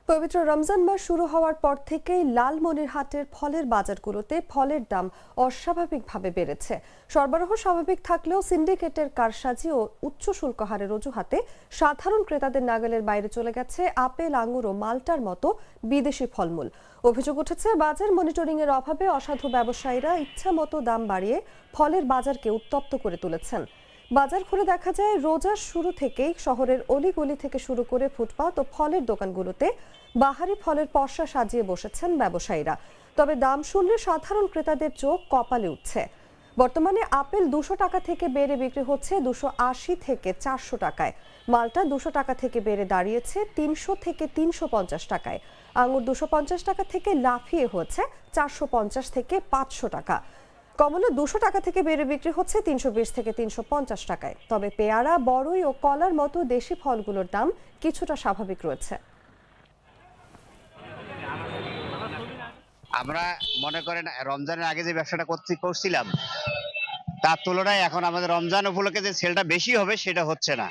পবিত্র রমজান মাস শুরু হওয়ার পর থেকেই লালমনিরহাটের ফলের বাজারগুলোতে ফলের দাম অস্বাভাবিকভাবে বেড়েছে। সরবরাহ স্বাভাবিক থাকলেও সিন্ডিকেটের কারসাজি ও উচ্চ শুল্ক হারের অজুহাতে সাধারণ ক্রেতাদের নাগালের বাইরে চলে গেছে আপেল, আঙুর ও মাল্টার মতো বিদেশি ফলমূল। অভিযোগ উঠেছে, বাজার মনিটরিং এর অভাবে অসাধু ব্যবসায়ীরা ইচ্ছামতো দাম বাড়িয়ে ফলের বাজারকে উত্তপ্ত করে তুলেছেন। বাজার ঘুরে দেখা যায়, রোজার শুরু থেকেই শহরের অলিগলি থেকে শুরু করে ফুটপাত ও ফলের দোকানগুলোতে বাহারি ফলের পসরা সাজিয়ে বসেছেন ব্যবসায়ীরা। তবে দাম শুনলে সাধারণ ক্রেতাদের চোখ কপালে উঠছে। বর্তমানে আপেল 200 টাকা থেকে বেড়ে বিক্রি হচ্ছে 280 থেকে 400 টাকায়। মালটা 200 টাকা থেকে বেড়ে দাঁড়িয়েছে 300 থেকে 350 টাকায়। আঙুর 250 টাকা থেকে লাফিয়ে হচ্ছে 450 থেকে 500 টাকা। কমলা 200 টাকা থেকে বেড়ে বিক্রি হচ্ছে 320 থেকে 350 টাকায়। তবে পেয়ারা, বড়ই ও কলার মতো দেশি ফলগুলোর দাম কিছুটা স্বাভাবিক রয়েছে। আমরা মনে করেন রমজানের আগে যে ব্যবসাটা করছিলাম, তার তুলনায় এখন আমাদের রমজান উপলক্ষে যে সেলটা বেশি হবে সেটা হচ্ছে না।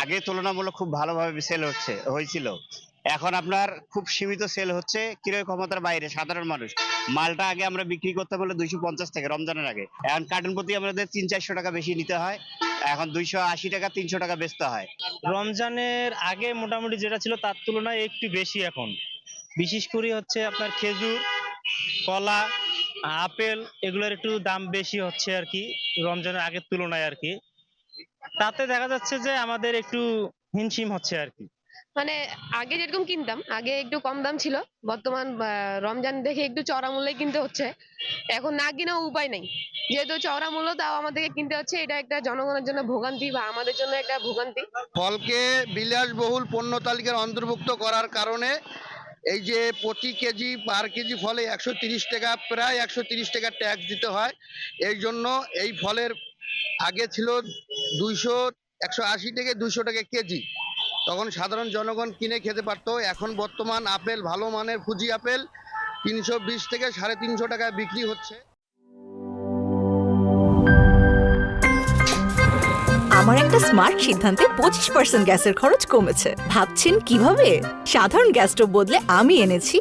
আগে তুলনামূলক খুব ভালোভাবে সেল হয়েছিল। এখন আপনার খুব সীমিত সেল হচ্ছে, ক্রয় ক্ষমতার বাইরে। সাধারণ মানুষ মালটা আগে আমরা বিক্রি করতে বলে 250 থেকে রমজানের আগে, এখন কার্টন প্রতি আমাদের 300-400 টাকা বেশি নিতে হয়। এখন 280 টাকা 300 টাকা বেচতে হয়। রমজানের আগে মোটামুটি যেটা ছিল তার তুলনায় একটু বেশি এখন। বিশেষ করে হচ্ছে আপনার খেজুর, কলা, আপেল এগুলোর একটু দাম বেশি হচ্ছে আর কি, রমজানের আগের তুলনায় আর কি। তাতে দেখা যাচ্ছে যে আমাদের একটু হিমশিম হচ্ছে আর কি। মানে আগে যেরকম কিনতাম, আগে একটু কম দাম ছিল, বর্তমান রমজান দেখে একটু চড়া মূল্যে কিনতে হচ্ছে। এখন না কিনেও উপায় নেই, যেহেতু চড়া মূল্য তাও আমাদেরকে কিনতে হচ্ছে। এটা একটা জনগণের জন্য ভোগান্তি বা আমাদের জন্য একটা ভোগান্তি। ফলকে বিলাসবহুল পণ্য তালিকার অন্তর্ভুক্ত করার কারণে এই যে প্রতি কেজি পার কেজি ফলে 130 টাকা, প্রায় 130 টাকা ট্যাক্স দিতে হয়। এই জন্য এই ফলের আগে ছিল 180 থেকে 200 টাকা কেজি, তখন সাধারণ জনগণ কিনে খেতে পারতো। এখন বর্তমান আপেল, ভালো মানের ফুজি আপেল 320 থেকে 350 টাকায় বিক্রি হচ্ছে। আমার একটা স্মার্ট সিদ্ধান্তে 25% গ্যাসের খরচ কমেছে। ভাবছেন কিভাবে? সাধারণ গ্যাস স্টোভ বদলে আমি এনেছি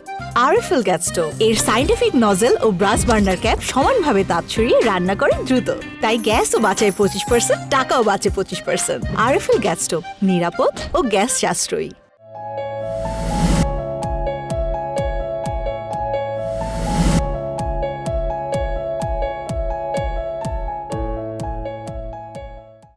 আরএফএল গ্যাস স্টোভ। এর সাইন্টিফিক নজল ও ব্রাস বার্নার ক্যাপ সমানভাবে তাপ ছড়িয়ে রান্না করে দ্রুত। তাই গ্যাসও বাঁচায় 25%, টাকাও বাঁচে 25%। আরএফএল গ্যাস স্টোভ নিরাপদ ও গ্যাস সাশ্রয়ী।